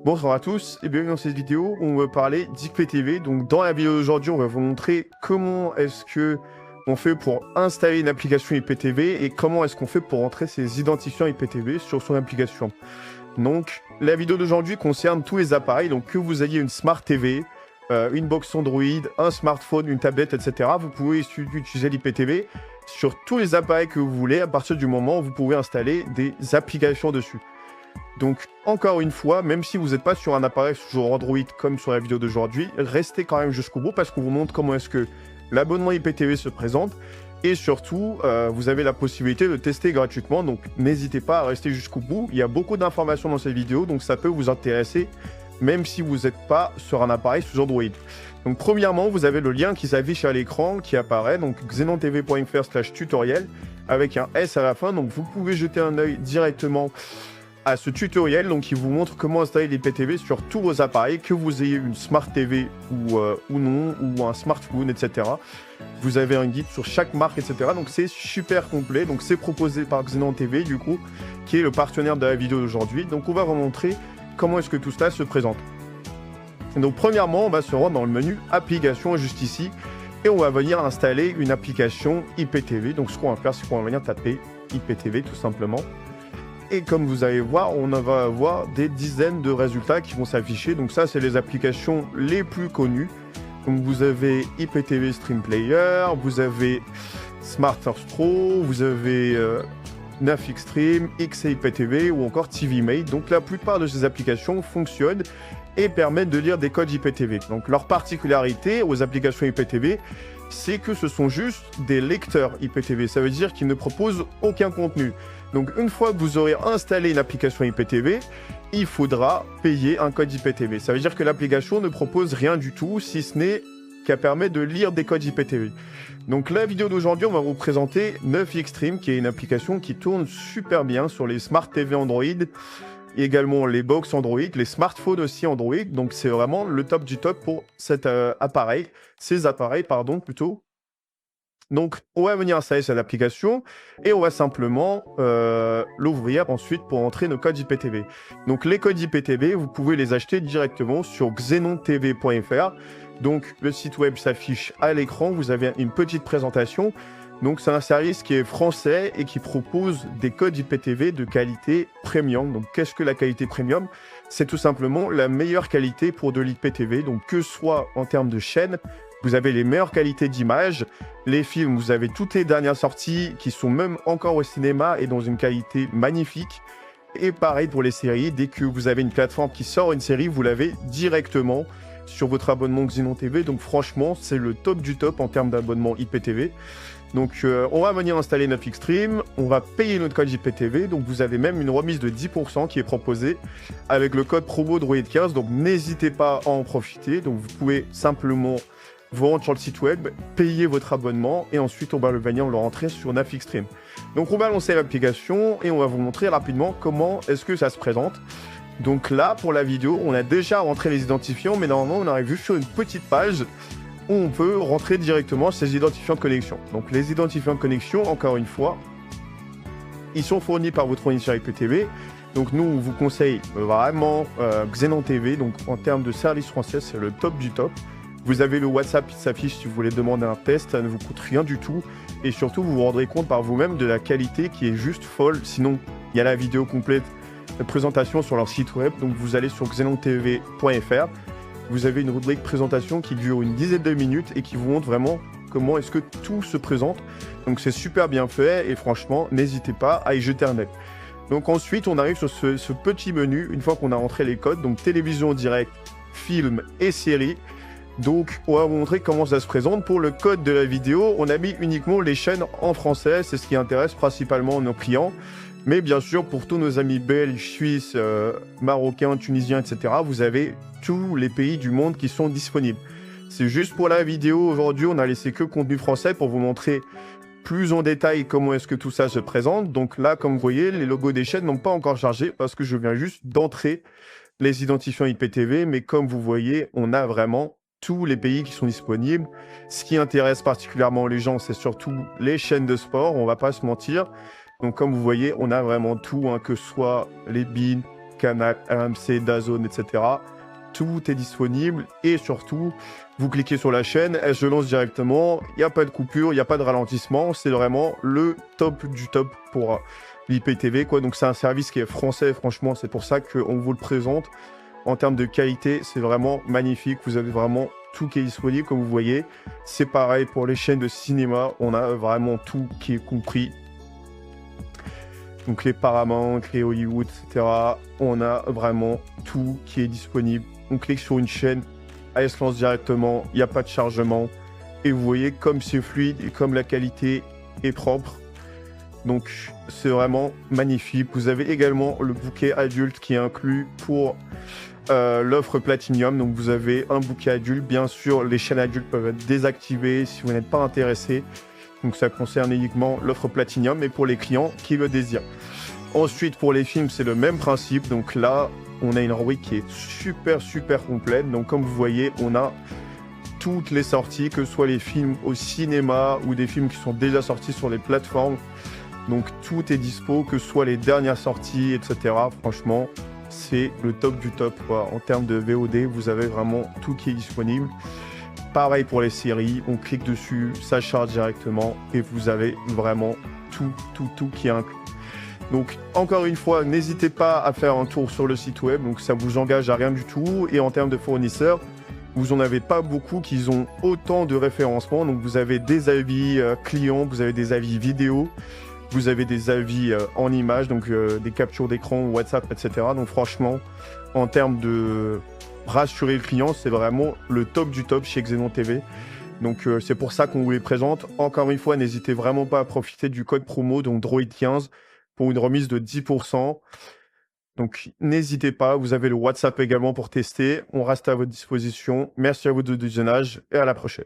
Bonjour à tous et bienvenue dans cette vidéo où on va parler d'IPTV. Donc dans la vidéo d'aujourd'hui, on va vous montrer comment est-ce que on fait pour installer une application IPTV et comment est-ce qu'on fait pour entrer ses identifiants IPTV sur son application. Donc la vidéo d'aujourd'hui concerne tous les appareils, donc que vous ayez une Smart TV, une box Android, un smartphone, une tablette, etc. Vous pouvez utiliser l'IPTV sur tous les appareils que vous voulez à partir du moment où vous pouvez installer des applications dessus. Donc, encore une fois, même si vous n'êtes pas sur un appareil sur Android comme sur la vidéo d'aujourd'hui, restez quand même jusqu'au bout parce qu'on vous montre comment est-ce que l'abonnement IPTV se présente et surtout, vous avez la possibilité de tester gratuitement. Donc, n'hésitez pas à rester jusqu'au bout. Il y a beaucoup d'informations dans cette vidéo, donc ça peut vous intéresser même si vous n'êtes pas sur un appareil sous Android. Donc, premièrement, vous avez le lien qui s'affiche à l'écran qui apparaît, donc xenontv.fr/tutoriel avec un S à la fin. Donc, vous pouvez jeter un œil directement à ce tutoriel donc qui vous montre comment installer l'IPTV sur tous vos appareils, que vous ayez une Smart TV ou non, ou un smartphone, etc. Vous avez un guide sur chaque marque, etc. Donc c'est super complet. Donc c'est proposé par Xenon TV, du coup, qui est le partenaire de la vidéo d'aujourd'hui. Donc on va vous montrer comment est-ce que tout cela se présente. Donc premièrement, on va se rendre dans le menu application juste ici et on va venir installer une application IPTV. Donc ce qu'on va faire, c'est qu'on va venir taper IPTV tout simplement. Et comme vous allez voir, on va avoir des dizaines de résultats qui vont s'afficher. Donc ça, c'est les applications les plus connues. Donc vous avez IPTV Stream Player, vous avez SmartFirst Pro, vous avez Nafixstream, XIPTV ou encore TVMate. Donc la plupart de ces applications fonctionnent et permettent de lire des codes IPTV. Donc leur particularité aux applications IPTV, c'est que ce sont juste des lecteurs IPTV. Ça veut dire qu'ils ne proposent aucun contenu. Donc une fois que vous aurez installé une application IPTV, il faudra payer un code IPTV. Ça veut dire que l'application ne propose rien du tout, si ce n'est qu'elle permet de lire des codes IPTV. Donc la vidéo d'aujourd'hui, on va vous présenter Nafixstream, qui est une application qui tourne super bien sur les Smart TV Android, et également les box Android, les smartphones aussi Android. Donc c'est vraiment le top du top pour cet appareil, ces appareils, pardon, plutôt. Donc, on va venir installer cette application et on va simplement l'ouvrir ensuite pour entrer nos codes IPTV. Donc, les codes IPTV, vous pouvez les acheter directement sur xenontv.fr. Donc, le site web s'affiche à l'écran. Vous avez une petite présentation. Donc, c'est un service qui est français et qui propose des codes IPTV de qualité premium. Donc, qu'est-ce que la qualité premium? C'est tout simplement la meilleure qualité pour de l'IPTV. Donc, que ce soit en termes de chaîne, vous avez les meilleures qualités d'image. Les films, vous avez toutes les dernières sorties qui sont même encore au cinéma et dans une qualité magnifique. Et pareil pour les séries, dès que vous avez une plateforme qui sort une série, vous l'avez directement sur votre abonnement Xenon TV. Donc franchement, c'est le top du top en termes d'abonnement IPTV. Donc on va venir installer Nafixstream, on va payer notre code IPTV. Donc vous avez même une remise de 10% qui est proposée avec le code promo Droid15. Donc n'hésitez pas à en profiter. Donc vous pouvez simplement vous rendre sur le site web, payer votre abonnement et ensuite on va venir le rentrer sur Nafixstream. Donc on va lancer l'application et on va vous montrer rapidement comment est-ce que ça se présente. Donc là, pour la vidéo, on a déjà rentré les identifiants, mais normalement on arrive juste sur une petite page où on peut rentrer directement ces identifiants de connexion. Donc les identifiants de connexion, encore une fois, ils sont fournis par votre fournisseur IPTV. Donc nous, on vous conseille vraiment Xenon TV. Donc en termes de service français, c'est le top du top. Vous avez le WhatsApp qui s'affiche si vous voulez demander un test, ça ne vous coûte rien du tout. Et surtout, vous vous rendrez compte par vous-même de la qualité qui est juste folle. Sinon, il y a la vidéo complète de présentation sur leur site web. Donc vous allez sur xenontv.fr. Vous avez une rubrique présentation qui dure une dizaine de minutes et qui vous montre vraiment comment est-ce que tout se présente. Donc c'est super bien fait et franchement, n'hésitez pas à y jeter un œil. Donc ensuite, on arrive sur ce petit menu une fois qu'on a rentré les codes. Donc télévision en direct, film et séries. Donc, on va vous montrer comment ça se présente. Pour le code de la vidéo, on a mis uniquement les chaînes en français. C'est ce qui intéresse principalement nos clients. Mais bien sûr, pour tous nos amis belges, suisses, marocains, tunisiens, etc., vous avez tous les pays du monde qui sont disponibles. C'est juste pour la vidéo. Aujourd'hui, on a laissé que contenu français pour vous montrer plus en détail comment est-ce que tout ça se présente. Donc là, comme vous voyez, les logos des chaînes n'ont pas encore chargé parce que je viens juste d'entrer les identifiants IPTV. Mais comme vous voyez, on a vraiment tous les pays qui sont disponibles. Ce qui intéresse particulièrement les gens, c'est surtout les chaînes de sport, on va pas se mentir. Donc comme vous voyez, on a vraiment tout, hein, que ce soit les BeIN, Canal, RMC, DAZN, etc. Tout est disponible et surtout, vous cliquez sur la chaîne, elle se lance directement, il n'y a pas de coupure, il n'y a pas de ralentissement, c'est vraiment le top du top pour l'IPTV, quoi. Donc c'est un service qui est français, franchement, c'est pour ça qu'on vous le présente. En termes de qualité, c'est vraiment magnifique, vous avez vraiment tout qui est disponible, comme vous voyez. C'est pareil pour les chaînes de cinéma, on a vraiment tout qui est compris. Donc les Paramount, les Hollywood, etc. On a vraiment tout qui est disponible. On clique sur une chaîne, elle se lance directement, il n'y a pas de chargement. Et vous voyez comme c'est fluide et comme la qualité est propre. Donc c'est vraiment magnifique. Vous avez également le bouquet adulte qui est inclus pour l'offre Platinum. Donc vous avez un bouquet adulte. Bien sûr, les chaînes adultes peuvent être désactivées si vous n'êtes pas intéressé. Donc ça concerne uniquement l'offre Platinum, mais pour les clients qui le désirent. Ensuite, pour les films, c'est le même principe. Donc là, on a une rubrique qui est super complète. Donc comme vous voyez, on a toutes les sorties, que ce soit les films au cinéma ou des films qui sont déjà sortis sur les plateformes. Donc tout est dispo, que ce soit les dernières sorties, etc. Franchement, c'est le top du top, quoi. En termes de VOD, vous avez vraiment tout qui est disponible. Pareil pour les séries, on clique dessus, ça charge directement et vous avez vraiment tout qui est inclus. Donc encore une fois, n'hésitez pas à faire un tour sur le site web, donc ça vous engage à rien du tout. Et en termes de fournisseurs, vous en avez pas beaucoup qui ont autant de référencement. Donc vous avez des avis clients, vous avez des avis vidéo, vous avez des avis en images, donc des captures d'écran, WhatsApp, etc. Donc franchement, en termes de rassurer le client, c'est vraiment le top du top chez Xenon TV. Donc c'est pour ça qu'on vous les présente. Encore une fois, n'hésitez vraiment pas à profiter du code promo, donc Droid15, pour une remise de 10%. Donc n'hésitez pas, vous avez le WhatsApp également pour tester. On reste à votre disposition. Merci à vous de visionnage et à la prochaine.